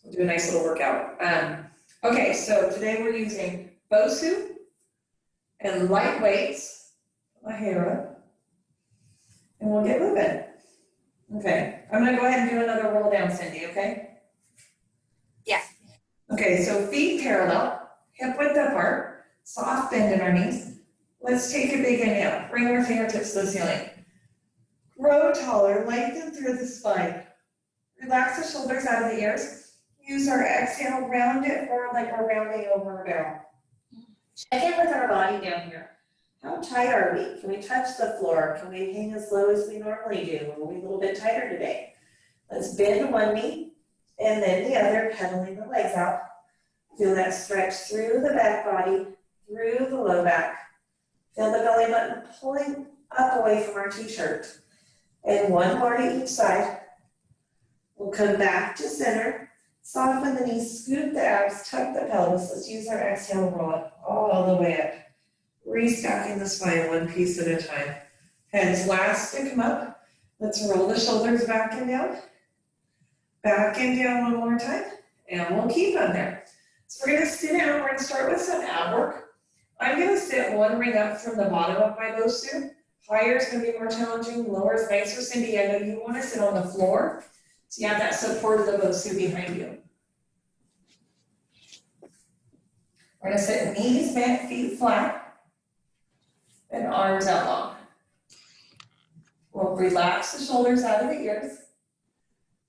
We'll do a nice little workout. Okay, so today we're using BOSU and light weights, put my hair up, and we'll get moving. Okay, I'm gonna go ahead and do another roll down, Cindy, okay? Yeah. Okay, so feet parallel, hip width apart, soft bend in our knees. Let's take a big inhale, bring our fingertips to the ceiling. Grow taller, lengthen through the spine. Relax the shoulders out of the ears. Use our exhale, round it forward like we're rounding over a barrel. Check in with our body down here. How tight are we? Can we touch the floor? Can we hang as low as we normally do? Are we a little bit tighter today? Let's bend one knee and then the other, pedaling the legs out. Feel that stretch through the back body, through the low back. Feel the belly button pulling up away from our t-shirt. And one more to each side. We'll come back to center. Soften the knees, scoop the abs, tuck the pelvis. Let's use our exhale, roll it all the way up. Restacking the spine one piece at a time. Heads last to come up. Let's roll the shoulders back and down. Back and down one more time. And we'll keep on there. So we're gonna sit down. We're gonna start with some ab work. I'm gonna sit one ring up from the bottom of my BOSU. Higher is gonna be more challenging, lower is nicer. Cindy, I know you wanna sit on the floor. So you have that support of the BOSU behind you. We're gonna sit knees bent, feet flat, and arms out long. We'll relax the shoulders out of the ears.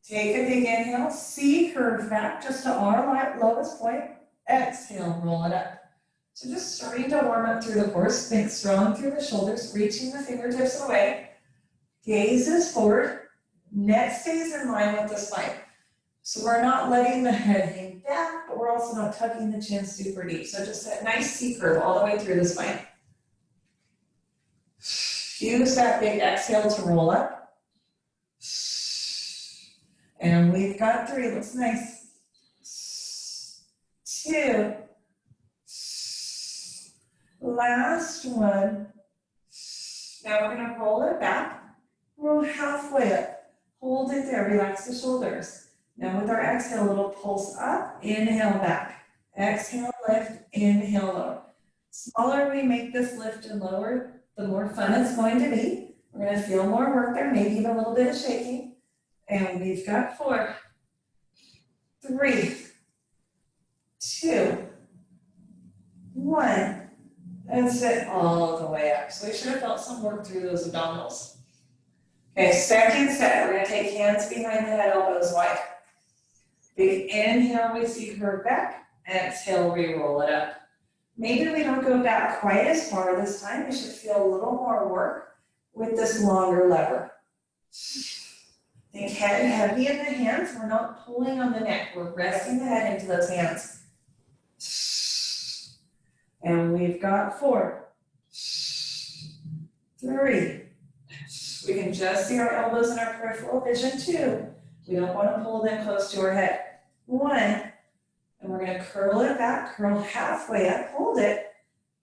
Take a big inhale, C curve back just to our lowest point. Exhale, roll it up. So just starting to warm up through the core, think strong through the shoulders, reaching the fingertips away. Gaze is forward. Neck stays in line with the spine. So we're not letting the head hang back, but we're also not tucking the chin super deep. So just that nice C curve all the way through the spine. Use that big exhale to roll up. And we've got 3, looks nice. 2. Last one. Now we're gonna roll it back. Roll halfway up. Hold it there, relax the shoulders. Now with our exhale, a little pulse up, inhale back. Exhale, lift, inhale low. Smaller we make this lift and lower, the more fun it's going to be. We're gonna feel more work there, maybe even a little bit of shaking. And we've got 4, 3, 2, 1. And sit all the way up. So we should have felt some work through those abdominals. Okay, second set, we're gonna take hands behind the head, elbows wide. Big inhale, we see curve back. Exhale, we roll it up. Maybe we don't go back quite as far this time. We should feel a little more work with this longer lever. Think head heavy in the hands. We're not pulling on the neck. We're resting the head into those hands. And we've got 4, 3. We can just see our elbows in our peripheral vision 2. We don't want to pull them close to our head. 1. And we're going to curl it back, curl halfway up, hold it,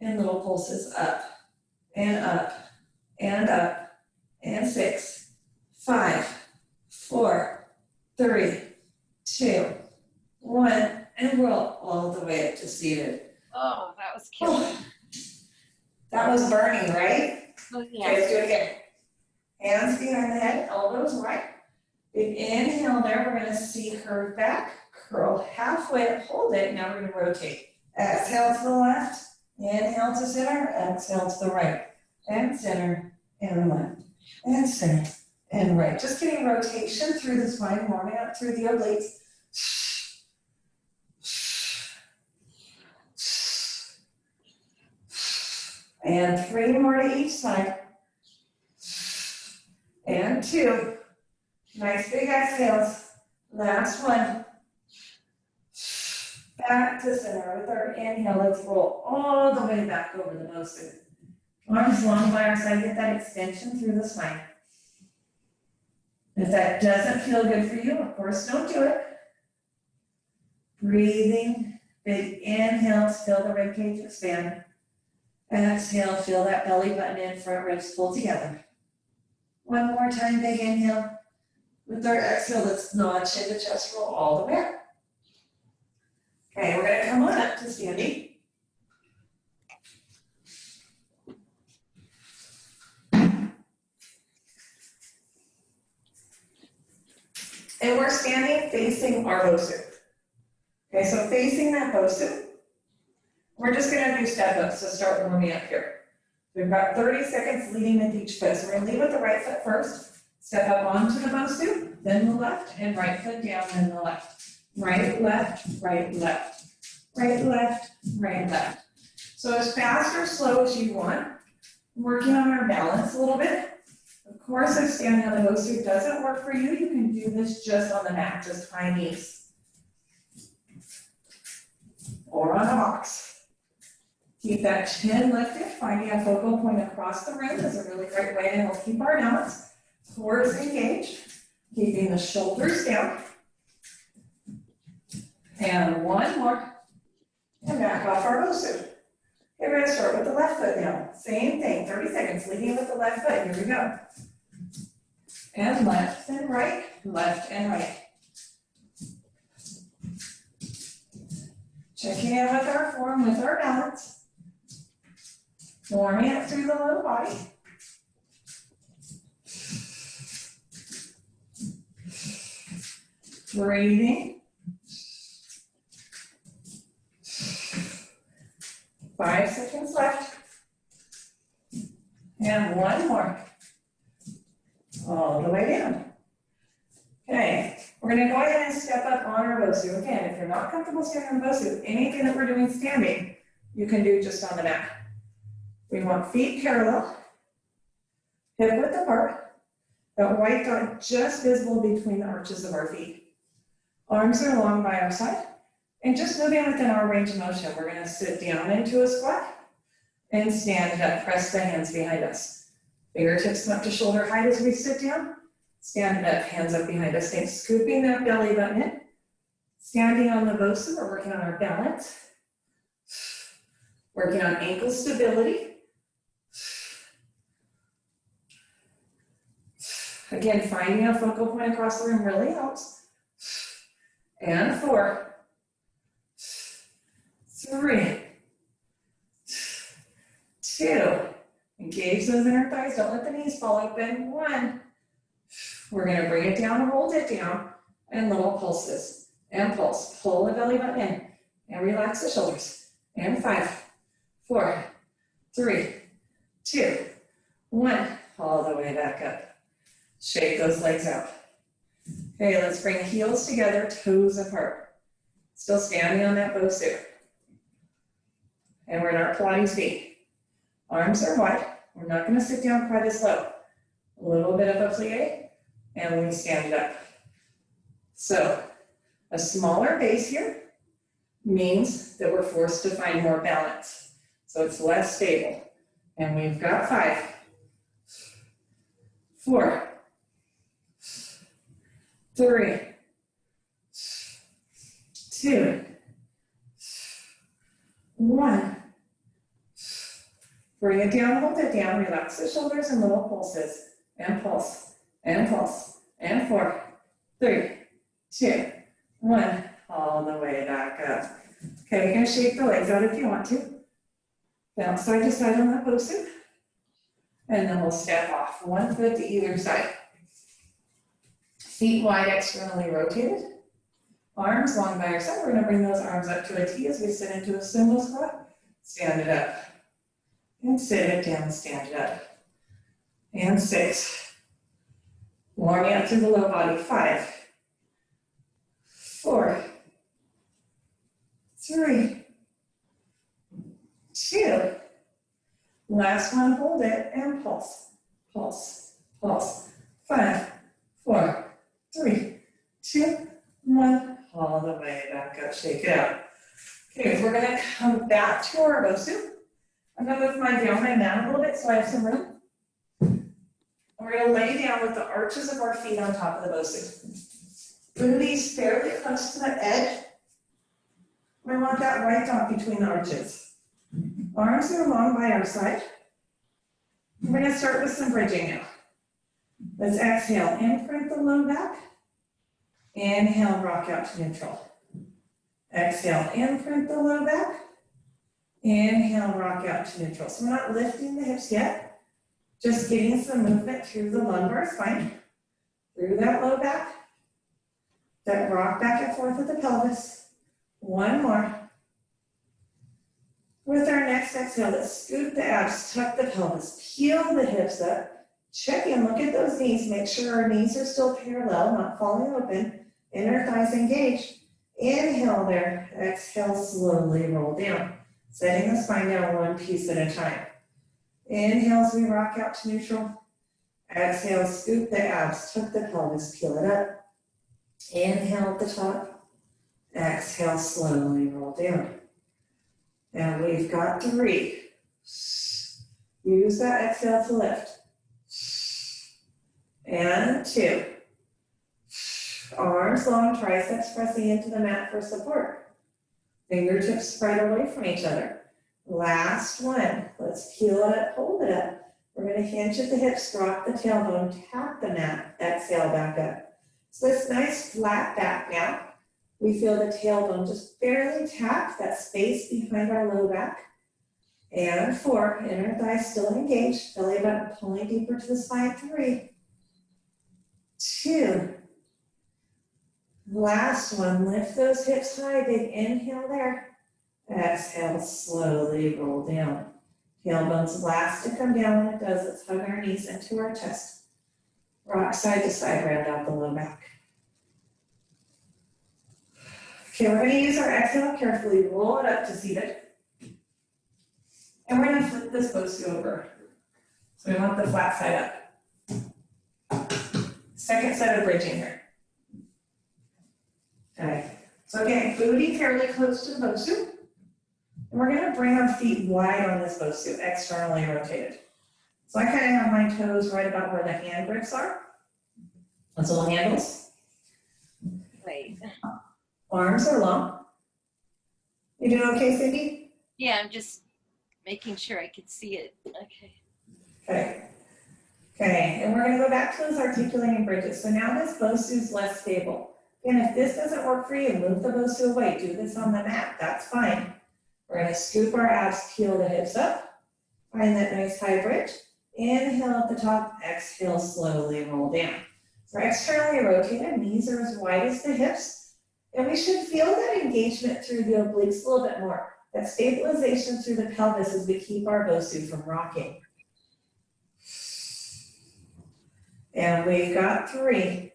and little pulses up, and up, and up, and 6, 5, 4, 3, 2, 1, and roll all the way up to seated. Oh, that was killing. That was burning, right? Oh, yeah. Okay, let's do it again. Hands behind the head, elbows wide. Big inhale there, we're gonna C curve back, curl halfway up, hold it, now we're gonna rotate. Exhale to the left, inhale to center, exhale to the right, and center, and left, and center, and right. Just getting rotation through the spine, warming up through the obliques. And 3 more to each side. And 2. Nice big exhales. Last one. Back to center with our inhale. Let's roll all the way back over the BOSU. Arms long by our side. Get that extension through the spine. If that doesn't feel good for you, of course, don't do it. Breathing. Big inhales. Feel the ribcage expand. Exhale, feel that belly button in, front ribs pull together. One more time, big inhale. With our exhale, let's notch into chest roll all the way up. Okay, we're gonna come on up to standing. And we're standing facing our BOSU. Okay, so facing that BOSU, we're just gonna do step ups to start warming up here. We've got 30 seconds leading with each foot. So we're gonna lead with the right foot first, step up onto the BOSU, then the left, and right foot down, then the left. Right, left, right, left. Right, left, right, left. So as fast or slow as you want, working on our balance a little bit. Of course, if standing on the BOSU doesn't work for you, you can do this just on the mat, just high knees. Or on a box. Keep that chin lifted, finding a focal point across the room is a really great way to help keep our balance. Core engaged, keeping the shoulders down. And one more. And back off our BOSU. Okay, we're gonna start with the left foot now. Same thing, 30 seconds, leading with the left foot, here we go. And left and right, left and right. Checking in with our form, with our balance. Warming up through the lower body. Breathing. 5 seconds left. And one more. All the way down. Okay, we're gonna go ahead and step up on our BOSU. Again, if you're not comfortable standing on the BOSU, anything that we're doing standing, you can do just on the mat. We want feet parallel, hip width apart, that white dot just visible between the arches of our feet. Arms are long by our side, and just moving within our range of motion. We're gonna sit down into a squat and stand up, press the hands behind us. Fingertips come up to shoulder height as we sit down. Stand up, hands up behind us, and scooping that belly button in. Standing on the BOSU, we're working on our balance. Working on ankle stability. Again, finding a focal point across the room really helps. And 4, 3, 2, engage those inner thighs, don't let the knees fall open. 1, we're gonna bring it down, hold it down, and little pulses, and pulse. Pull the belly button in, and relax the shoulders. And 5, 4, 3, 2, 1, all the way back up. Shake those legs out. Okay, let's bring heels together, toes apart. Still standing on that BOSU. And we're in our Pilates V. Arms are wide. We're not gonna sit down quite as low. A little bit of a plie, and we stand up. So, a smaller base here means that we're forced to find more balance. So it's less stable. And we've got 5, 4, 3, 2, 1. Bring it down, hold it down, relax the shoulders and little pulses. And pulse, and pulse, and 4, 3, 2, 1. All the way back up. Okay, you're gonna shake the legs out if you want to. Bounce side to side on that BOSU. And then we'll step off, 1 foot to either side. Feet wide externally rotated. Arms long by our side. We're gonna bring those arms up to a T as we sit into a sumo squat. Stand it up. And sit it down, stand it up. And 6. Warming up through the low body. 5, 4, 3, 2. Last one, hold it and pulse, pulse, pulse. 5, 4, 3, 2, 1. All the way back up, shake it out. Okay, we're gonna come back to our BOSU. I'm gonna move down my mat a little bit so I have some room. We're gonna lay down with the arches of our feet on top of the BOSU. Bring these fairly close to the edge. We want that right dot between the arches. Arms are long by our side. We're gonna start with some bridging now. Let's exhale, imprint the low back. Inhale, rock out to neutral. Exhale, imprint the low back. Inhale, rock out to neutral. So we're not lifting the hips yet, just getting some movement through the lumbar spine, through that low back, that rock back and forth with the pelvis. One more. With our next exhale, let's scoop the abs, tuck the pelvis, peel the hips up, check in, look at those knees, make sure our knees are still parallel, not falling open, inner thighs engaged. Inhale there, exhale, slowly roll down, setting the spine down one piece at a time. Inhale as we rock out to neutral. Exhale, scoop the abs, tuck the pelvis, peel it up. Inhale at the top. Exhale, slowly roll down. And we've got 3. Use that exhale to lift. And 2. Arms long, triceps pressing into the mat for support. Fingertips spread away from each other. Last one. Let's peel it up, hold it up. We're going to hinge at the hips, drop the tailbone, tap the mat, exhale back up. So this nice flat back now. We feel the tailbone just barely tap that space behind our low back. And 4, inner thighs still engaged, belly button pulling deeper to the spine. 3, 2. Last one, lift those hips high, big inhale there. Exhale, slowly roll down. Tailbone's last to come down. When it does, let's hug our knees into our chest. Rock side to side, round out the low back. Okay, we're going to use our exhale carefully, roll it up to seated. And we're going to flip this BOSU over. So we want the flat side up. Second set of bridging here. Okay, so again, booty fairly close to the BOSU. And we're going to bring our feet wide on this BOSU, externally rotated. So I kind of have my toes right about where the hand grips are. Those little handles. Wait. Arms are long. You doing okay, Cindy? Yeah, I'm just making sure I could see it. Okay. Okay. Okay, and we're going to go back to those articulating bridges. So now this BOSU is less stable. And if this doesn't work for you, move the BOSU away. Do this on the mat, that's fine. We're going to scoop our abs, peel the hips up. Find that nice high bridge. Inhale at the top, exhale, slowly roll down. So externally rotated, knees are as wide as the hips. And we should feel that engagement through the obliques a little bit more. That stabilization through the pelvis as we keep our BOSU from rocking. And we've got 3.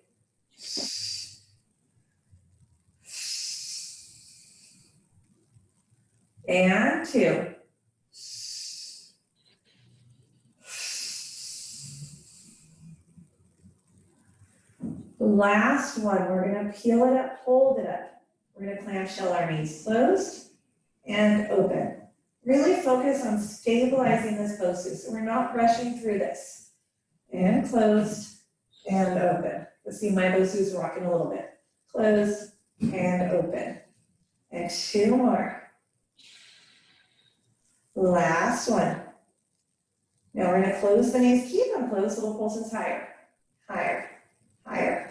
And 2. Last one, we're going to peel it up, hold it up. We're going to clamshell our knees closed and open. Really focus on stabilizing this BOSU, so we're not rushing through this. And closed and open. Let's see, my BOSU's rocking a little bit. Closed and open. And 2 more. Last one. Now we're going to close the knees, keep them closed, little pulses higher, higher, higher.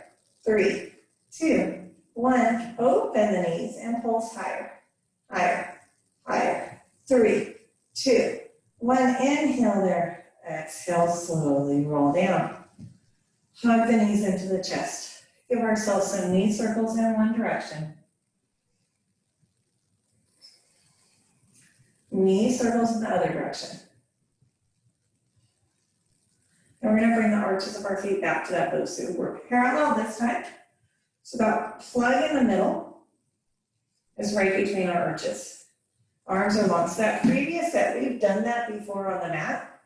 3, 2, 1, open the knees and pulse higher, higher, higher. 3, 2, 1, inhale there. Exhale, slowly roll down. Hug the knees into the chest. Give ourselves some knee circles in one direction. Knee circles in the other direction. And we're going to bring the arches of our feet back to that BOSU. We're parallel this time. So that plug in the middle is right between our arches. Arms are long. So that previous set, we've done that before on the mat.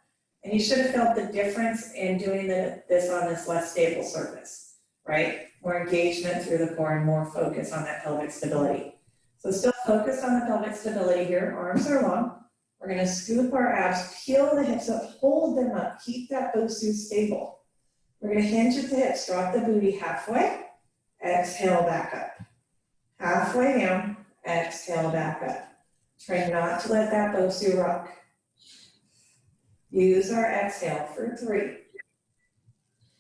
And you should have felt the difference in doing this on this less stable surface, right? More engagement through the core and more focus on that pelvic stability. So still focus on the pelvic stability here. Arms are long. We're going to scoop our abs, peel the hips up, hold them up, keep that BOSU stable. We're going to hinge at the hips, drop the booty halfway, exhale back up. Halfway down, exhale back up. Try not to let that BOSU rock. Use our exhale for 3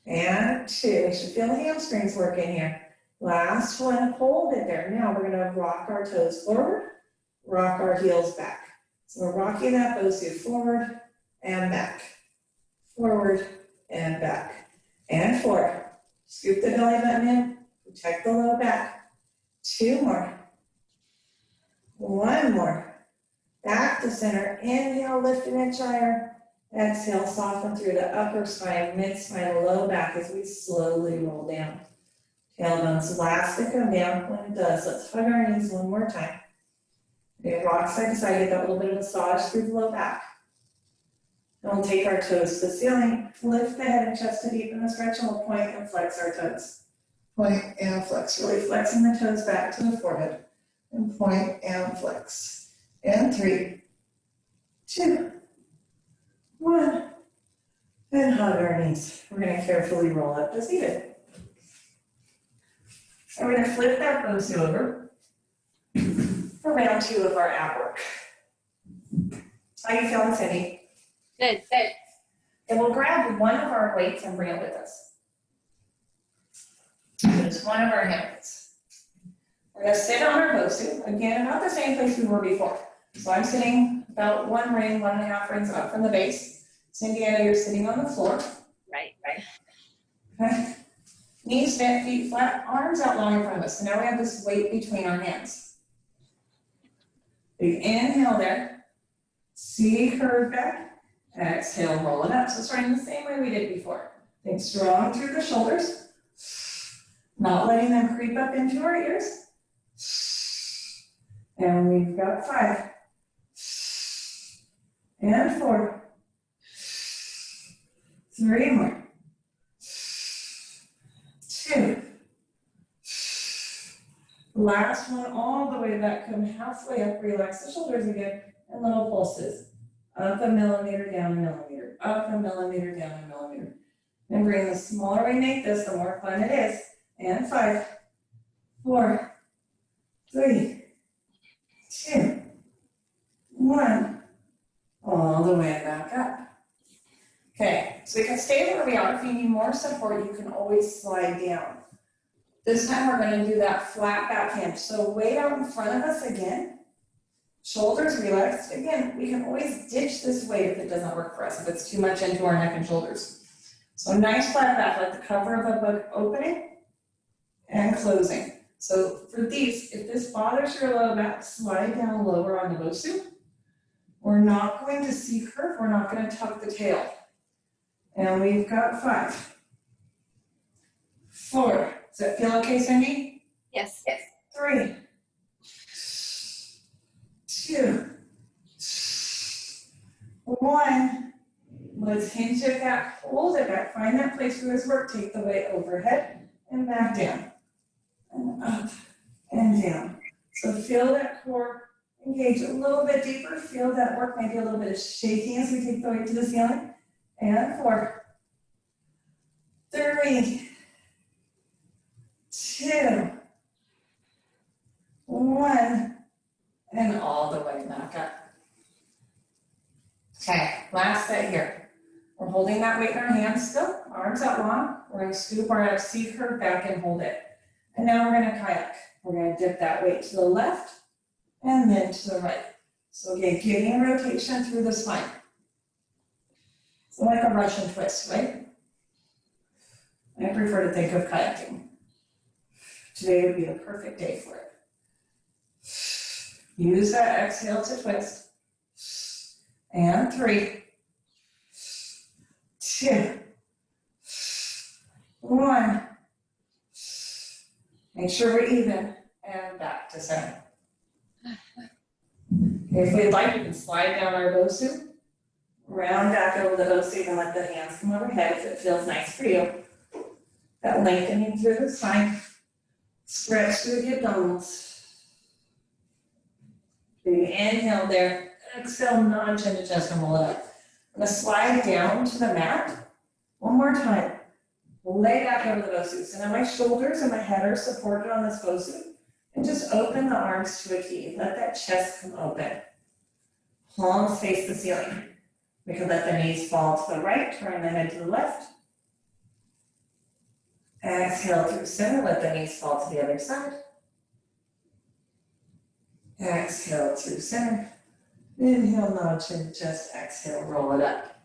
and 2. We should feel the hamstrings working here. Last one, hold it there. Now we're gonna rock our toes forward, rock our heels back. So we're rocking that BOSU forward and back, forward and back, and forward. Scoop the belly button in, protect the low back. 2 more. 1 more. Back to center. Inhale, lift an inch higher. Exhale, soften through the upper spine, mid spine, low back as we slowly roll down. Tailbone's last to come down. When it does, let's hug our knees one more time. Okay, rock side to side, get that little bit of massage through the low back. And we'll take our toes to the ceiling, lift the head and chest to deepen the stretch, and we'll point and flex our toes. Point and flex, really flexing the toes back to the forehead. And point and flex. And 3, 2, 1. And hug our knees. We're gonna carefully roll up to seated. And we're gonna flip that BOSU over for round 2 of our ab work. How you feeling, Cindy? Good. And we'll grab one of our weights and bring it with us. Just one of our hands. We're gonna sit on our BOSU, again, about the same place we were before. So I'm sitting about 1 ring, 1.5 rings up from the base. Cindy, I know you're sitting on the floor. Right. Okay. Knees bent, feet flat, arms out long in front of us. So now we have this weight between our hands. Big inhale there. C curve back. Exhale, roll it up. So starting the same way we did before. Think strong through the shoulders. Not letting them creep up into our ears. And we've got 5. And 4. 3 more. 2. Last one, all the way back. Come halfway up, relax the shoulders again, and little pulses. Up a millimeter, down a millimeter, up a millimeter, down a millimeter. Remembering the smaller we make this, the more fun it is. And 5, 4, 3, 2, 1. All the way back up. Okay, so we can stay where we are. If you need more support, you can always slide down. This time we're going to do that flat back hinge. So weight out in front of us again. Shoulders relaxed. Again, we can always ditch this weight if it doesn't work for us, if it's too much into our neck and shoulders. So nice flat back, like the cover of a book, opening and closing. So for these, if this bothers your low back, slide down lower on the BOSU. We're not going to C curve, we're not going to tuck the tail. And we've got 5, 4. Does that feel okay, Cindy? Yes. 3, 2, 1. Let's hinge it back, hold it back, find that place for this work, take the weight overhead and back down. And up and down. So feel that core engage a little bit deeper, feel that work, maybe a little bit of shaking as we take the weight to the ceiling. And 4, 3, 2, 1, and all the way back up. Okay, last set here. We're holding that weight in our hands still, arms out long. We're going to scoop our up, C curve back and hold it. And now we're going to kayak. We're going to dip that weight to the left and then to the right. So again, getting a rotation through the spine. So like a Russian twist, right? I prefer to think of kayaking. Today would be the perfect day for it. Use that exhale to twist. And 3, 2, 1. Make sure we're even and back to center. Okay, if we'd like, we can slide down our BOSU, round back over the BOSU and let the hands come overhead if it feels nice for you. That lengthening through the spine, stretch through the abdominals. Big inhale there, exhale, nudge into chest and roll it up. I'm gonna slide down to the mat. One more time. Lay back over the BOSU. So now my shoulders and my head are supported on this BOSU. And just open the arms to a T. Let that chest come open. Palms face the ceiling. We can let the knees fall to the right, turn the head to the left. Exhale through center, let the knees fall to the other side. Exhale through center. Inhale, nod chin, just exhale, roll it up.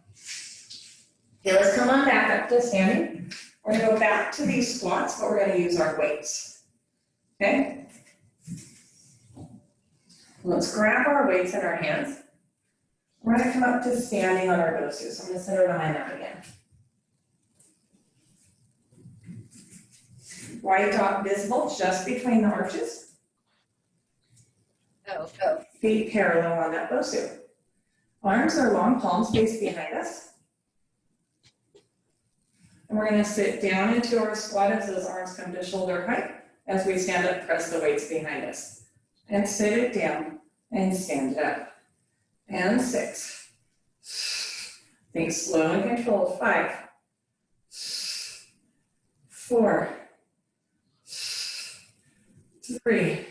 Okay, let's come on back up to standing. We're gonna go back to these squats, but we're gonna use our weights. Okay? Let's grab our weights in our hands. We're gonna come up to standing on our BOSU. So I'm gonna center behind that again. Right dot visible just between the arches. Oh, Feet parallel on that BOSU. Arms are long, palms face behind us. And we're gonna sit down into our squat as those arms come to shoulder height. As we stand up, press the weights behind us. And sit it down and stand it up. And 6. Think slow and controlled. 5, 4, 3,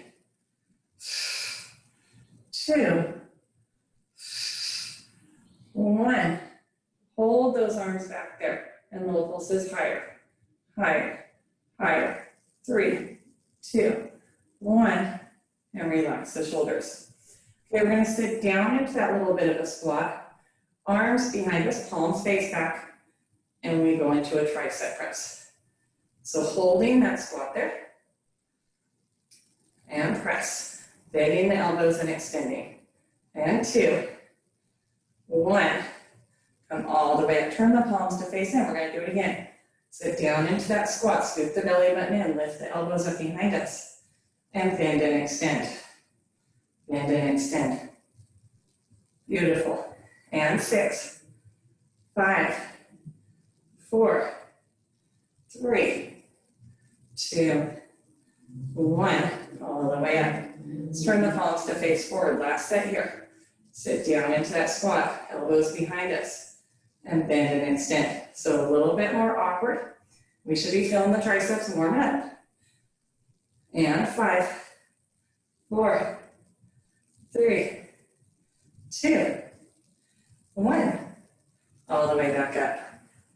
2, 1. Hold those arms back there. And the pulses higher, higher, higher. 3, 2, 1. And relax the shoulders. Okay, we're gonna sit down into that little bit of a squat. Arms behind us, palms face back. And we go into a tricep press. So holding that squat there. And press. Bending the elbows and extending. And 2, 1. Come all the way up. Turn the palms to face in. We're going to do it again. Sit down into that squat. Scoop the belly button in. Lift the elbows up behind us. And bend and extend. Bend and extend. Beautiful. And 6, 5, 4, 3, 2, 1. All the way up. Let's turn the palms to face forward. Last set here. Sit down into that squat. Elbows behind us. And bend and extend. So a little bit more awkward. We should be feeling the triceps warm up. And 5, 4, 3, 2, 1. All the way back up.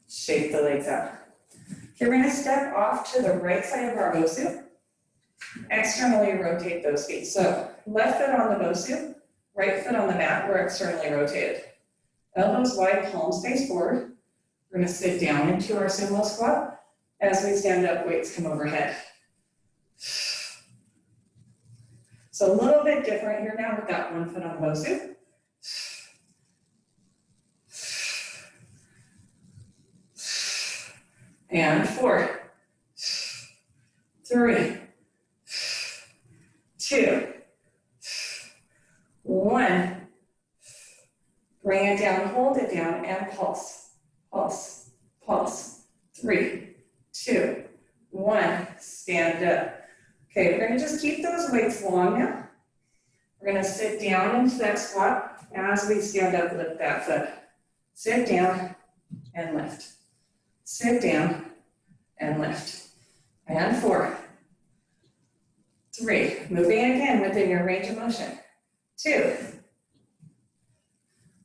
Shake the legs out. Okay, we're gonna step off to the right side of our BOSU. Externally rotate those feet. So left foot on the BOSU, right foot on the mat, we're externally rotated. Elbows wide, palms face forward. We're gonna sit down into our sumo squat. As we stand up, weights come overhead. So a little bit different here now with that one foot on the BOSU. And 4, 3, 2, 1. Bring it down, hold it down, and pulse, pulse, pulse. 3, 2, 1. Stand up. Okay, we're gonna just keep those weights long now. We're gonna sit down into that squat. As we stand up, lift that foot. Sit down and lift. Sit down and lift. And 4, 3. Moving again within your range of motion. 2,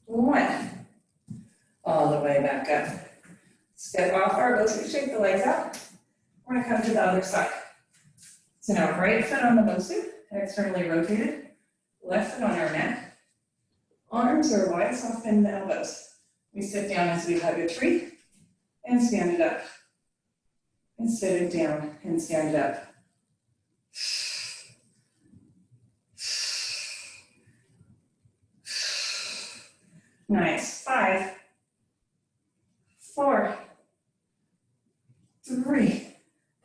1. All the way back up. Step off our BOSU, shake the legs out. We're gonna come to the other side. So now right foot on the BOSU, externally rotated. Left foot on our mat. Arms are wide, soft bend the elbows. We sit down as we hug a tree and stand it up. And sit it down and stand it up. Nice. 5, 4, 3.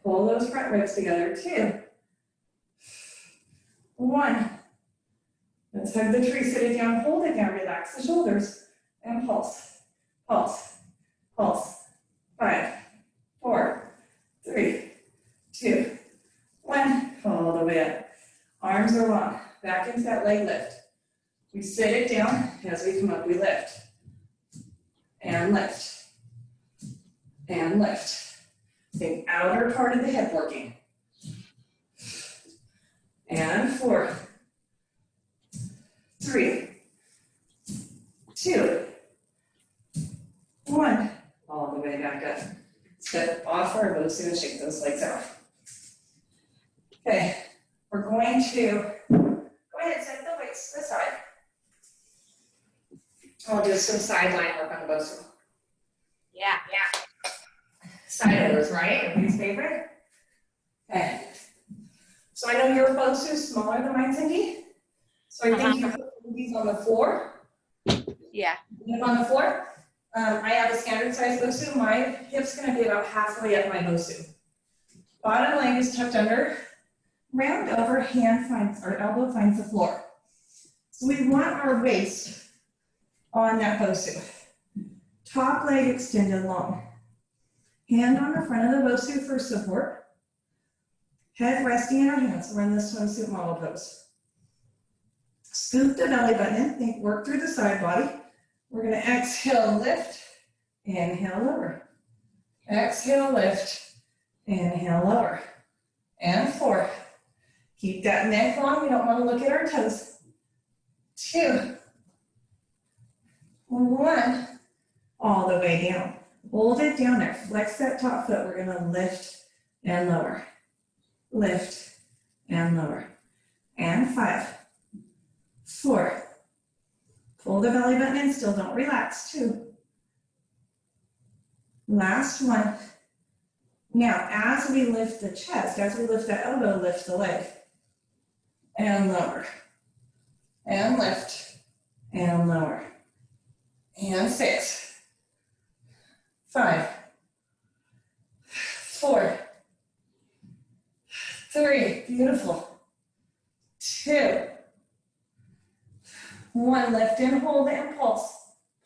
Pull those front ribs together. 2, 1. Let's hug the tree, sit it down, hold it down, relax the shoulders, and pulse, pulse, pulse. 5, 4, 3, 2, 1. All the way up. Arms are long. Back into that leg lift. We sit it down. As we come up, we lift. And lift. And lift. The outer part of the hip working. And 4, 3, 2, 1. All the way back up. Step off our BOSU and shake those legs out. Okay, we're going to go ahead and set the weights to the side. I'll do some sideline work on the BOSU. Yeah. Side overs, right? Everybody's favorite? Okay. So I know your BOSU is smaller than mine, Cindy. So I think you put these on the floor. Yeah. On the floor. I have a standard size BOSU. My hip's gonna be about halfway up my BOSU. Bottom leg is tucked under. Round over, hand finds, or elbow finds the floor. So we want our waist on that BOSU. Top leg extended long. Hand on the front of the BOSU for support. Head resting in our hands. We're in the swimsuit model pose. Scoop the belly button in. Think work through the side body. We're going to exhale, lift, inhale, lower. Exhale, lift, inhale, lower. And 4. Keep that neck long. We don't want to look at our toes. 2, 1. All the way down. Hold it down there. Flex that top foot. We're going to lift and lower. Lift and lower. And 5, 4. Pull the belly button in. Still don't relax. 2. Last one. Now, as we lift the chest, as we lift the elbow, lift the leg. And lower. And lift. And lower. And 6, 5, 4, 3, beautiful. 2, 1, lift and hold and pulse,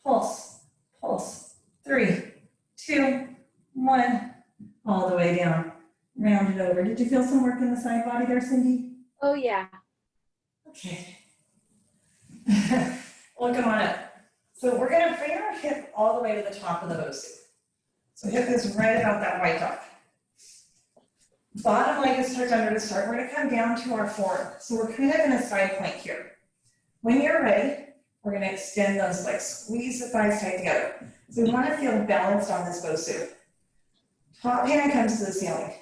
pulse, pulse. 3, 2, 1, all the way down. Round it over. Did you feel some work in the side body there, Cindy? Oh, yeah. Okay. Well, come on up. So we're going to bring our hip all the way to the top of the BOSU. So hip is right about that white dot. Bottom leg is tucked under to start. We're going to come down to our forearm. So we're kind of in a side plank here. When you're ready, we're going to extend those legs. Squeeze the thighs tight together. So we want to feel balanced on this BOSU. Top hand comes to the ceiling.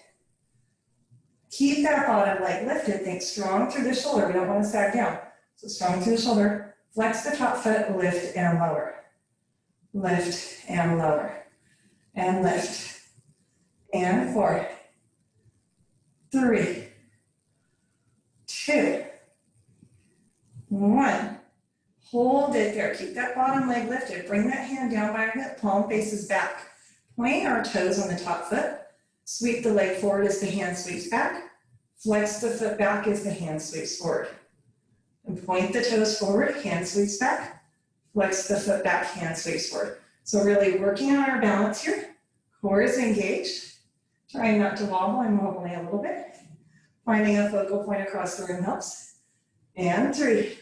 Keep that bottom leg lifted. Think strong through the shoulder. We don't want to sag down. So strong through the shoulder. Flex the top foot, lift and lower. Lift and lower. And lift. And 4, 3, 2, 1. Hold it there. Keep that bottom leg lifted. Bring that hand down by our hip. Palm faces back. Point our toes on the top foot. Sweep the leg forward as the hand sweeps back. Flex the foot back as the hand sweeps forward. And point the toes forward, hand sweeps back. Flex the foot back, hand sweeps forward. So really working on our balance here. Core is engaged. Trying not to wobble, I'm wobbling a little bit. Finding a focal point across the room helps. And 3,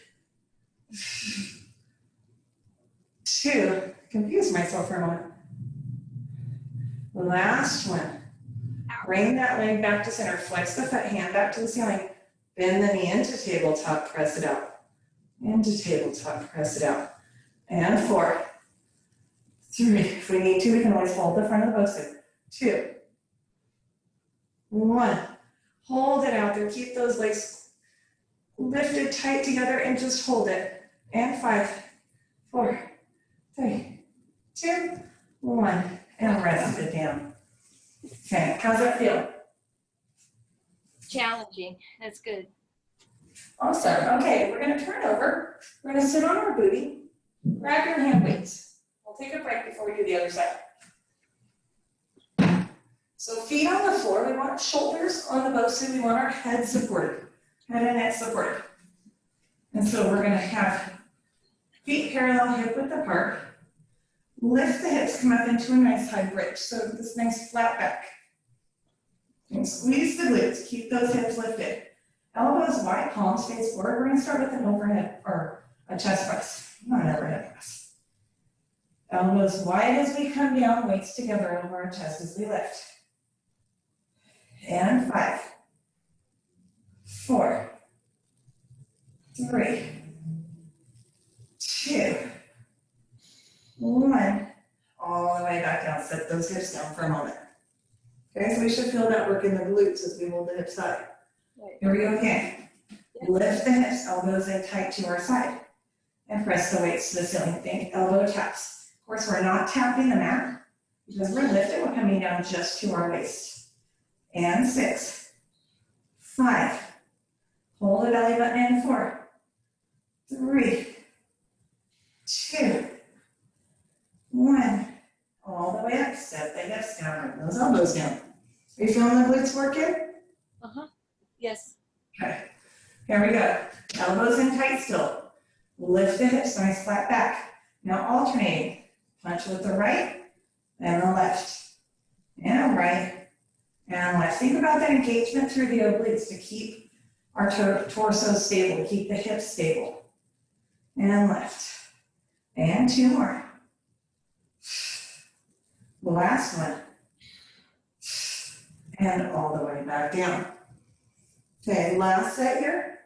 2, confused myself for a moment. Last one. Bring that leg back to center. Flex the foot, hand back to the ceiling. Bend the knee into tabletop, press it out. Into tabletop, press it out. And 4, 3. If we need to, we can always hold the front of the BOSU. 2, 1. Hold it out there. Keep those legs lifted tight together and just hold it. And 5, 4, 3, 2, 1. And rest it down. Okay, how's that feel? Challenging. That's good. Awesome. Okay, we're going to turn over. We're going to sit on our booty. Grab your hand weights. We'll take a break before we do the other side. So feet on the floor. We want shoulders on the BOSU. We want our head supported. Head and neck supported. And so we're going to have feet parallel, hip width apart. Lift the hips, come up into a nice high bridge. So this nice flat back. And squeeze the glutes. Keep those hips lifted. Elbows wide, palms face forward. We're going to start with an overhead or a chest press, not an overhead press. Elbows wide as we come down, weights together over our chest as we lift. And 5, 4, 3, 2, 1. All the way back down. Set those hips down for a moment. Okay, so we should feel that work in the glutes as we hold the hips high. Right. Here we go again. Lift the hips, elbows in tight to our side. And press the weights to the ceiling. Think elbow taps. Of course, we're not tapping the mat because we're lifting, we're coming down just to our waist. And 6, 5. Hold the belly button in, 4, 3, 2, 1. All the way up, set the hips down, bring those elbows down. Are you feeling the glutes working? Uh-huh. Yes. Okay, here we go. Elbows in tight still. Lift the hips, nice flat back. Now alternating. Punch with the right and the left. And right and left. Think about that engagement through the obliques to keep our torso stable, to keep the hips stable. And left. And 2 more. The last one. And all the way back down. Okay, last set here.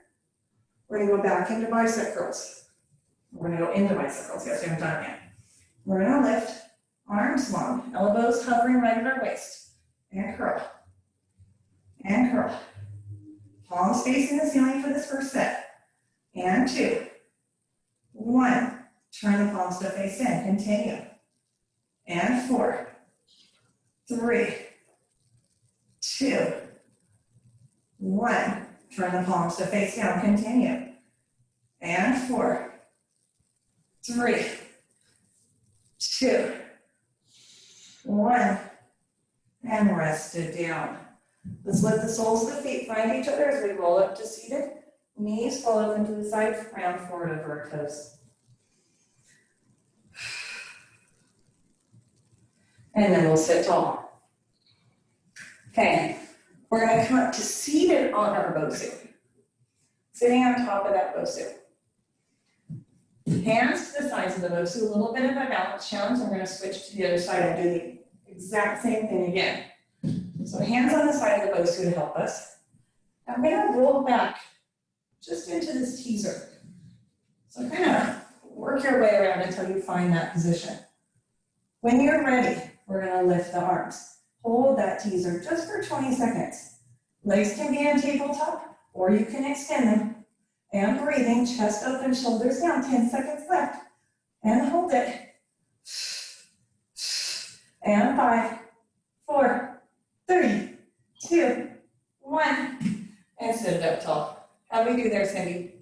We're gonna go back into bicep curls. We're gonna go into bicep curls, yes, we haven't done it yet. We're gonna lift, arms long, elbows hovering right at our waist, and curl, and curl. Palms facing the ceiling for this first set, and 2, 1. Turn the palms to face in, continue, and 4, 3, 2, 1. Turn the palms to face down, continue, and 4, 3, 2, 1, and rest it down. Let's let the soles of the feet find each other as we roll up to seated. Knees fall open to the side, round forward over our toes. And then we'll sit tall. Okay, we're going to come up to seated on our BOSU. Sitting on top of that BOSU. Hands to the sides of the BOSU, a little bit of a balance challenge. I'm going to switch to the other side and do the exact same thing again. So hands on the side of the BOSU to help us. I'm going to roll back just into this teaser. So kind of work your way around until you find that position. When you're ready, we're going to lift the arms. Hold that teaser just for 20 seconds. Legs can be on tabletop, or you can extend them. And breathing, chest open, shoulders down, 10 seconds left. And hold it. And 5, 4, 3, 2, 1. And sit it up tall. How'd we do there, Cindy?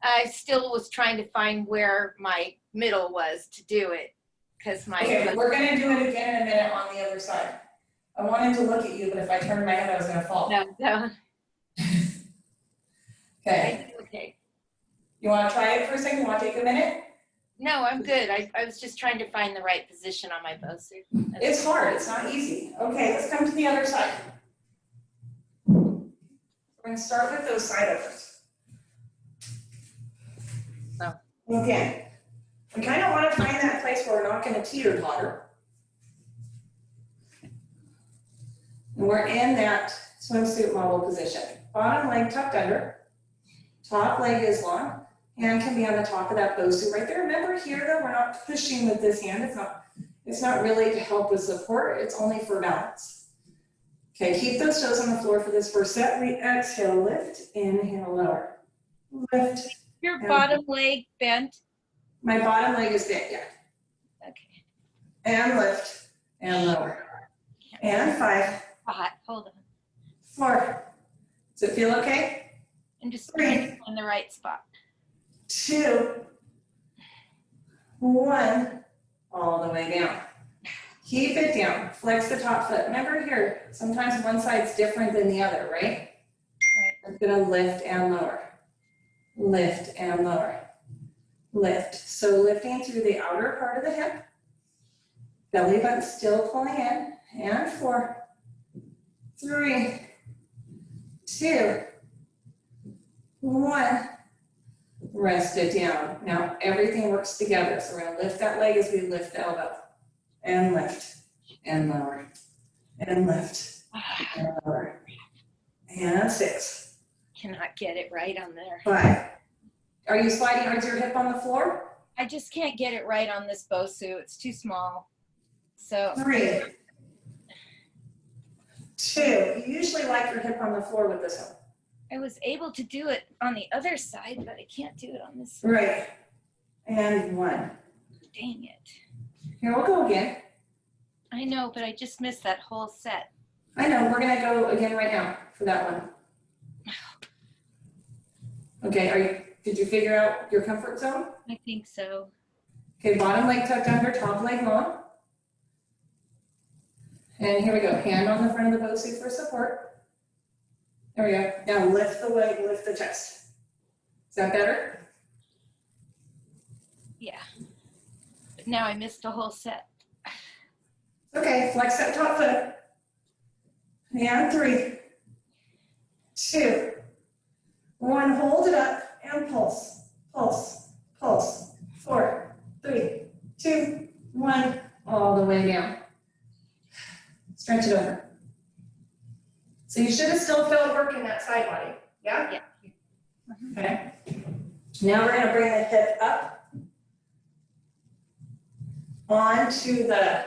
I still was trying to find where my middle was to do it, because my. Okay, we're gonna do it again in a minute on the other side. I wanted to look at you, but if I turned my head, I was gonna fall. No. Okay. Okay. You wanna try it for a second? You wanna take a minute? No, I'm good. I was just trying to find the right position on my BOSU. It's hard, it's not easy. Okay, let's come to the other side. We're gonna start with those side overs. Okay. We kind of want to find that place where we're not going to teeter-totter. And we're in that swimsuit model position. Bottom leg tucked under. Top leg is long. Hand can be on the top of that BOSU right there. Remember here though, we're not pushing with this hand. It's not really to help with support. It's only for balance. Okay, keep those toes on the floor for this first set. We exhale, lift, inhale, lower. Lift. Your bottom leg bent? My bottom leg is bent, yeah. Okay. And lift, and lower. And 5, Hot. Hold on. 4. Does it feel okay? I'm just 3, trying to find the right spot. 2, 1. All the way down. Keep it down. Flex the top foot. Remember here, sometimes one side's different than the other, right? Right. I'm gonna lift and lower. Lift and lower. Lift. So lifting through the outer part of the hip. Belly button still pulling in. And 4, 3, 2, 1. Rest it down. Now everything works together. So we're going to lift that leg as we lift the elbow. And lift. And lower. And lift. And lower. And 6. Cannot get it right on there. 5. Are you sliding towards your hip on the floor? I just can't get it right on this BOSU. It's too small. So 3, 2. You usually like your hip on the floor with this one. I was able to do it on the other side, but I can't do it on this. Right. And 1. Dang it. Here, we'll go again. I know, but I just missed that whole set. I know, we're gonna go again right now for that one. Okay, did you figure out your comfort zone? I think so. Okay, bottom leg tucked under, top leg long. And here we go, hand on the front of the BOSU for support. There we go. Now lift the leg, lift the chest. Is that better? Yeah. But now I missed a whole set. Okay, flex that top foot. And 3, 2, 1, hold it up and pulse, pulse, pulse. 4, 3, 2, 1, all the way down. Stretch it over. So you should have still felt work in that side body, yeah? Yeah. Okay. Now we're gonna bring the hip up onto the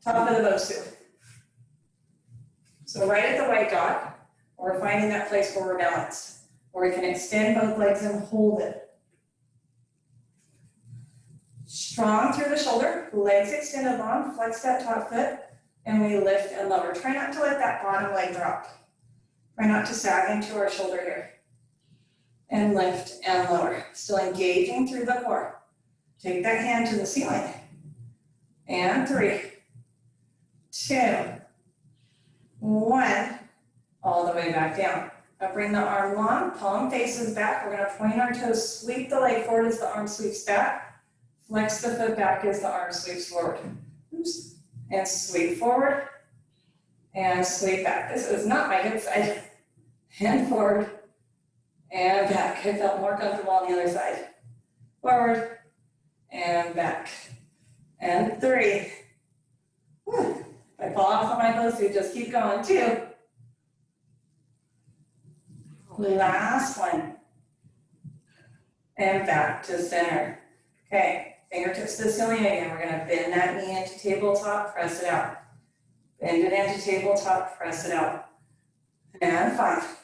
top of the BOSU. So right at the white dot, we're finding that place where we're balanced, where we can extend both legs and hold it. Strong through the shoulder, legs extended long, flex that top foot, and we lift and lower. Try not to let that bottom leg drop. Try not to sag into our shoulder here. And lift and lower, still engaging through the core. Take that hand to the ceiling. And 3, 2, 1, all the way back down. Now bring the arm long, palm faces back. We're gonna point our toes, sweep the leg forward as the arm sweeps back. Flex the foot back as the arm sweeps forward. Oops. And sweep forward, and sweep back. This is not my hip side. Hand forward, and back. I felt more comfortable on the other side. Forward, and back. And 3. Whew. If I fall off on my BOSU, just keep going. 2. Last one. And back to center. Okay, fingertips to the ceiling again. We're gonna bend that knee into tabletop, press it out. Bend it into tabletop, press it out. And 5.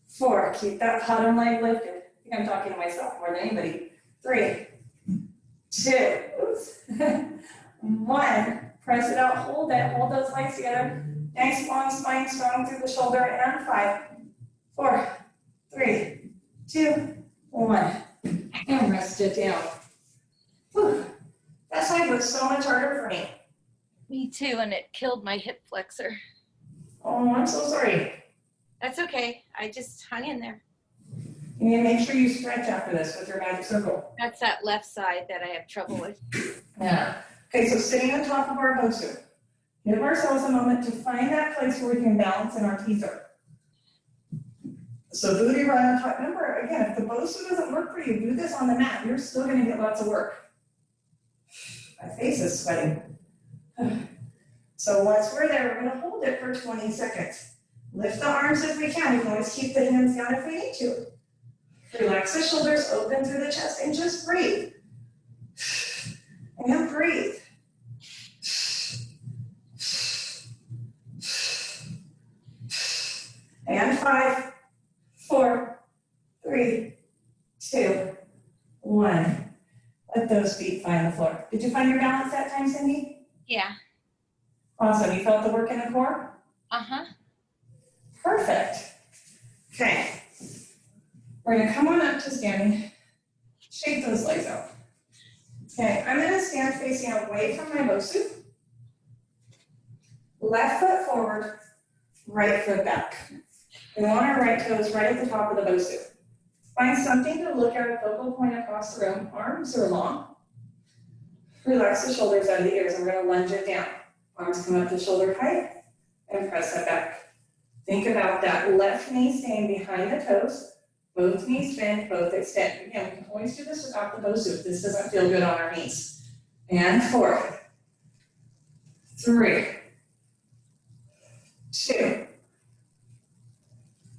4, keep that bottom leg lifted. I think I'm talking to myself more than anybody. 3, 2, oops. 1, press it out, hold it, hold those legs together. Nice long spine, strong through the shoulder, and 5, 4, 3, 2, 1, and rest it down. Whew. That side was so much harder for me. Me too, and it killed my hip flexor. Oh, I'm so sorry. That's okay. I just hung in there. You need to make sure you stretch after this with your magic circle. That's that left side that I have trouble with. Yeah. Okay, so sitting on top of our BOSU, give ourselves a moment to find that place where we can balance in our teaser. So booty right on top. Remember, again, if the BOSU doesn't work for you, do this on the mat. You're still gonna get lots of work. My face is sweating. So once we're there, we're gonna hold it for 20 seconds. Lift the arms if we can. We can always keep the hands down if we need to. Relax the shoulders, open through the chest, and just breathe. And breathe. And 5, 4, 3, 2, 1. Let those feet find the floor. Did you find your balance that time, Cindy? Yeah. Awesome. You felt the work in the core? Uh-huh. Perfect. Okay. We're going to come on up to standing. Shake those legs out. Okay, I'm going to stand facing away from my BOSU. Left foot forward, right foot back. We want our right toes right at the top of the BOSU. Find something to look at a focal point across the room. Arms are long. Relax the shoulders out of the ears, and we're going to lunge it down. Arms come up to shoulder height, and press it back. Think about that left knee staying behind the toes. Both knees bend, both extend. Again, we can always do this without the BOSU if this doesn't feel good on our knees. And 4, 3, 2,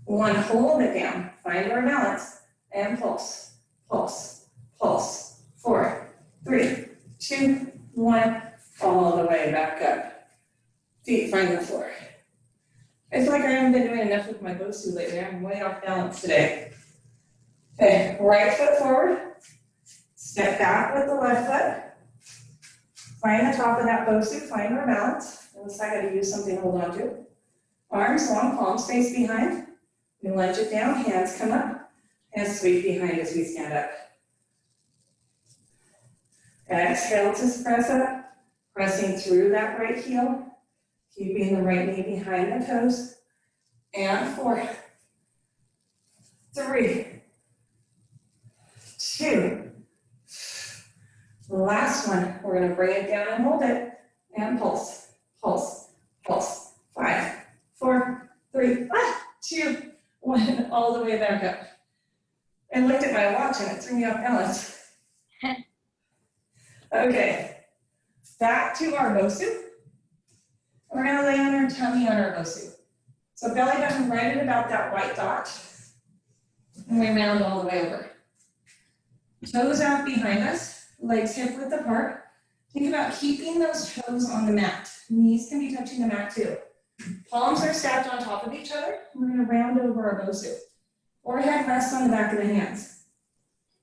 1. Hold it down. Find our balance. And pulse, pulse, pulse. 4, 3, 2, 1. All the way back up. Feet find the floor. I feel like I haven't been doing enough with my BOSU lately. I'm way off balance today. Okay, right foot forward. Step back with the left foot. Find the top of that BOSU, find our balance. Unless I gotta use something to hold on to. Arms long, palms face behind. We lunge it down, hands come up, and sweep behind as we stand up. Exhale to press up, pressing through that right heel, keeping the right knee behind the toes. And 4, 3, 2. Last one, we're gonna bring it down and hold it, and pulse, pulse, pulse. 5, 4, 3, 2, 1, all the way back up. I looked at my watch and it threw me off balance. Okay, back to our BOSU. We're gonna lay on our tummy on our BOSU. So belly button right at about that white dot. And we round all the way over. Toes out behind us, legs hip width apart. Think about keeping those toes on the mat. Knees can be touching the mat too. Palms are stacked on top of each other. We're gonna round over our BOSU. Forehead rests on the back of the hands.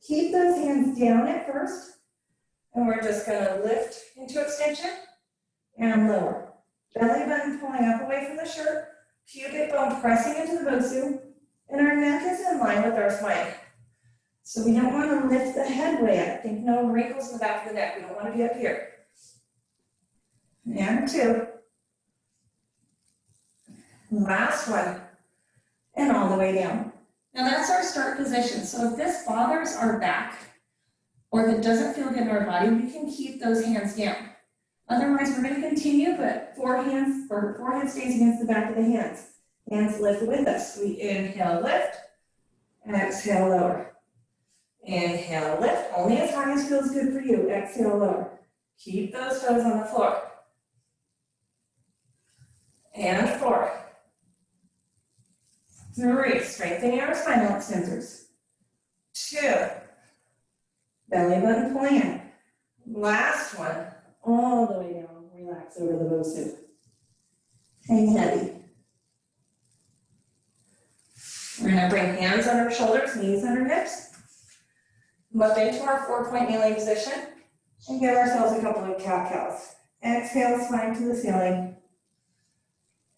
Keep those hands down at first. And we're just gonna lift into extension and lower. Belly button pulling up away from the shirt, pubic bone pressing into the BOSU, and our neck is in line with our spine. So we don't want to lift the head way up. Think no wrinkles in the back of the neck. We don't want to be up here. And 2. Last one. And all the way down. Now that's our start position. So if this bothers our back, or if it doesn't feel good in our body, we can keep those hands down. Otherwise, we're going to continue, but forehead stays against the back of the hands. Hands lift with us. We inhale, lift, and exhale, lower. Inhale, lift, only as high as feels good for you. Exhale, lower. Keep those toes on the floor. And 4, 3, strengthening our spinal extensors. 2, belly button pulling in. Last one, all the way down, relax over the BOSU. Hang heavy. We're gonna bring hands under shoulders, knees under hips. Look into our 4-point kneeling position and give ourselves a couple of cat-cows. Exhale, spine to the ceiling.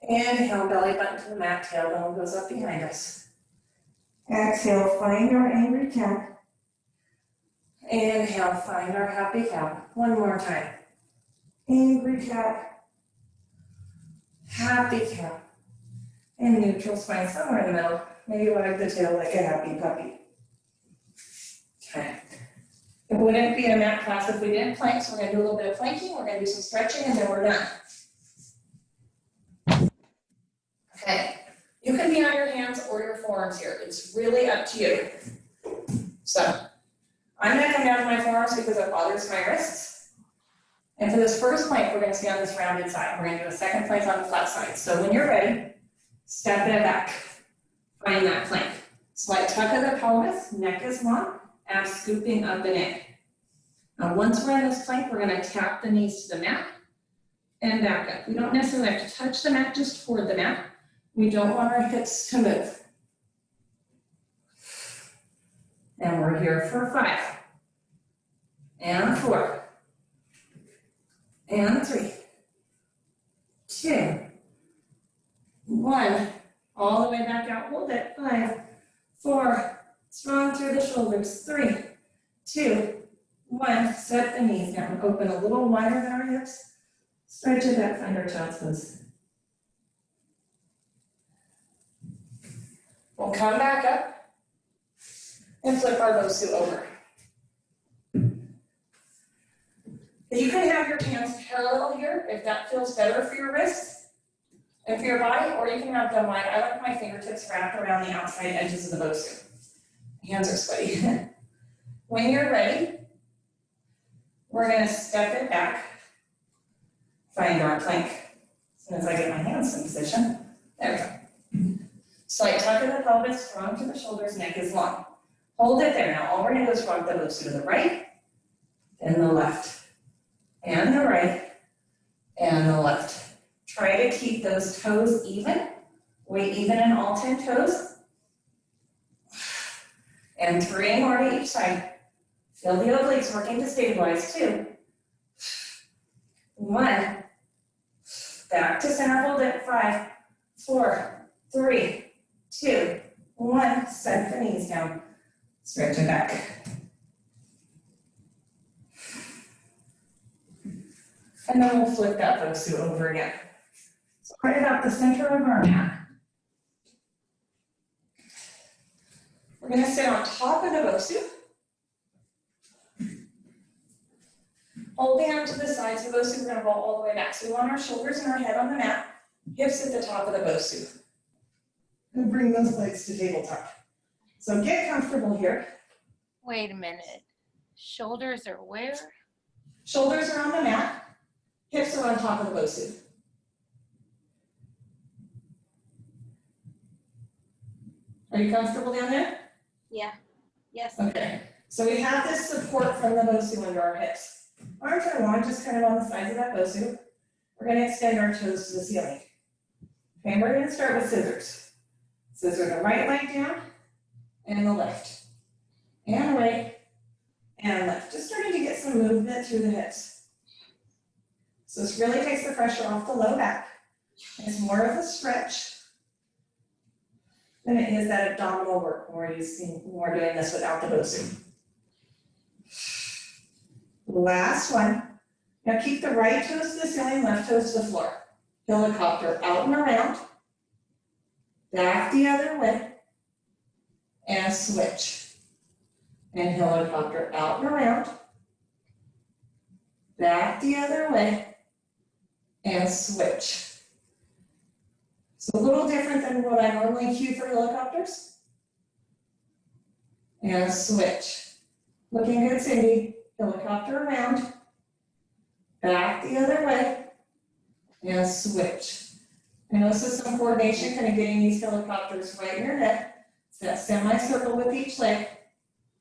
Inhale, belly button to the mat, tailbone goes up behind us. Exhale, find our angry cat. Inhale, find our happy cat. One more time. Angry cat. Happy cat. And neutral spine somewhere in the middle. Maybe wag the tail like a happy puppy. Okay. It wouldn't be a mat class if we didn't plank, so we're gonna do a little bit of planking, we're gonna do some stretching, and then we're done. Okay. You can be on your hands or your forearms here. It's really up to you. So, I'm gonna come down to my forearms because it bothers my wrists. And for this first plank, we're gonna stay on this rounded side. We're gonna do a second plank on the flat side. So when you're ready, step it back. Find that plank. Slight tuck of the pelvis, neck is long, abs scooping up and in. Now once we're in this plank, we're gonna tap the knees to the mat and back up. We don't necessarily have to touch the mat, just toward the mat. We don't want our hips to move. And we're here for 5. And 4. And 3. 2. 1. All the way back out, hold it. 5, 4, strong through the shoulders. 3, 2, 1. Set the knees down. Open a little wider than our hips. Stretch it back, find our child's pose. We'll come back up and flip our BOSU over. You can have your hands parallel here if that feels better for your wrists and for your body, or you can have them wide. I like my fingertips wrapped around the outside edges of the BOSU. Hands are sweaty. When you're ready, we're going to step it back, find our plank. As soon as I get my hands in position, there we go. Slight tuck in the pelvis, strong to the shoulders, neck is long. Hold it there. Now all we're going to do is rock the BOSU to the right, and the left, and the right, and the left. Try to keep those toes even, weight even in all 10 toes. And 3 more to each side. Feel the obliques working to stabilize, 2. 1. Back to center, hold it, 5, 4, 3, 2, 1. Set the knees down. Stretch it back. And then we'll flip that BOSU over again. So right about the center of our mat. We're gonna sit on top of the BOSU. Holding onto the sides of the BOSU, we're gonna roll all the way back. So we want our shoulders and our head on the mat, hips at the top of the BOSU. And bring those legs to tabletop. So get comfortable here. Wait a minute. Shoulders are where? Shoulders are on the mat, hips are on top of the BOSU. Are you comfortable down there? Yeah. Yes. Okay. So we have this support from the BOSU under our hips. Arms are long, just kind of on the sides of that BOSU. We're going to extend our toes to the ceiling. Okay, we're going to start with scissors. Scissor the right leg down and the left. And right and left. Just starting to get some movement through the hips. So this really takes the pressure off the low back. It's more of a stretch than it is that abdominal work when we're doing this without the BOSU. Last one. Now keep the right toes to the ceiling, left toes to the floor. Helicopter out and around. Back the other way. And switch. And helicopter out and around. Back the other way. And switch. So a little different than what I normally cue for helicopters. And switch. Looking good, Cindy. Helicopter around. Back the other way. And switch. And also some coordination, kind of getting these helicopters right in your head. It's that semicircle with each leg.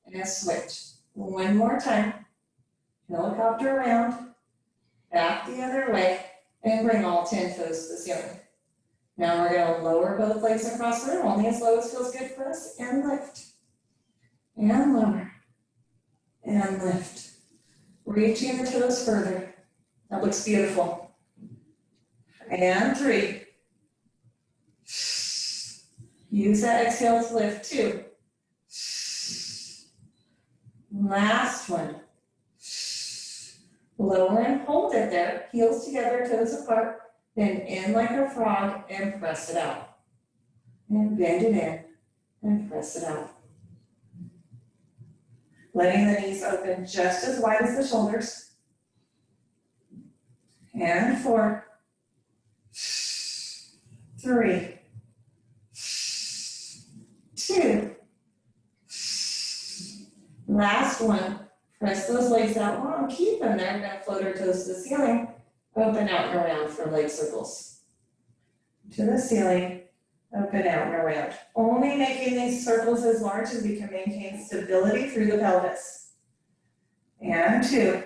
And switch. One more time. Helicopter around. Back the other way. And bring all 10 toes to the ceiling. Now we're going to lower both legs across the room, only as low as feels good for us, and lift. And lower. And lift. Reaching the toes further. That looks beautiful. And 3. Use that exhale to lift. 2. Last one. Lower and hold it there. Heels together, toes apart. Then in like a frog and press it out. And bend it in and press it out. Letting the knees open just as wide as the shoulders. And 4, 3, 2. Last one. Press those legs out long. Keep them there. We're going to float our toes to the ceiling. Open out and around for leg circles. To the ceiling, open out and around. Only making these circles as large as we can maintain stability through the pelvis. And 2.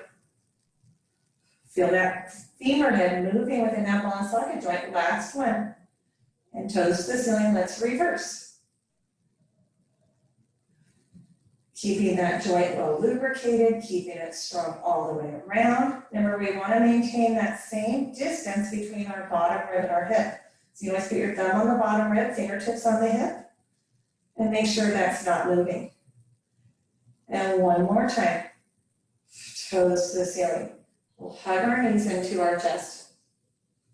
Feel that femur head moving within that ball and socket joint. Last one. And toes to the ceiling, let's reverse. Keeping that joint well lubricated, keeping it strong all the way around. Remember, we want to maintain that same distance between our bottom rib and our hip. So you always put your thumb on the bottom rib, fingertips on the hip, and make sure that's not moving. And one more time. Toes to the ceiling. We'll hug our knees into our chest.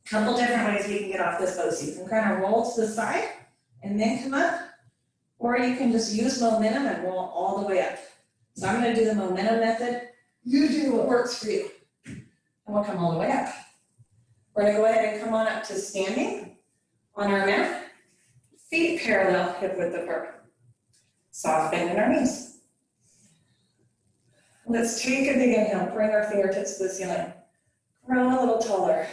A couple different ways we can get off this BOSU. You can kind of roll to the side and then come up. Or you can just use momentum and roll all the way up. So I'm going to do the momentum method. You do what works for you. And we'll come all the way up. We're going to go ahead and come on up to standing on our mat. Feet parallel, hip width apart. Soft bend in our knees. Let's take a big inhale. Bring our fingertips to the ceiling. Grow a little taller.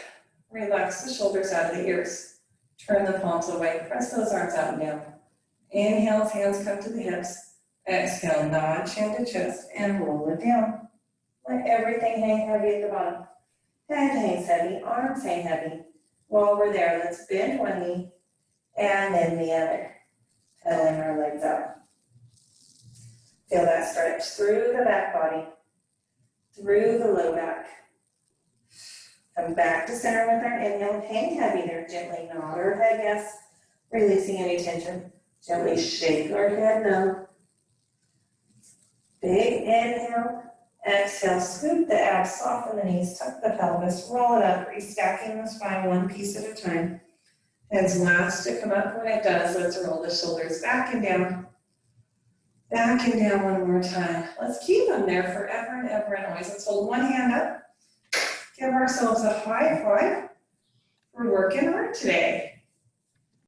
Relax the shoulders out of the ears. Turn the palms away. Press those arms out and down. Inhale, hands come to the hips. Exhale, nod chin to chest, and roll it down. Let everything hang heavy at the bottom. Head hangs heavy, arms hang heavy. While we're there, let's bend one knee and then the other, pedaling our legs up. Feel that stretch through the back body, through the low back. Come back to center with our inhale, hang heavy there, gently nod our head yes, releasing any tension. Gently shake our head no. Big inhale, exhale, scoop the abs, soften the knees, tuck the pelvis, roll it up, restacking the spine one piece at a time. Heads last to come up. When it does, let's roll the shoulders back and down. Back and down one more time. Let's keep them there forever and ever and always. Let's hold one hand up. Give ourselves a high five. We're working hard today.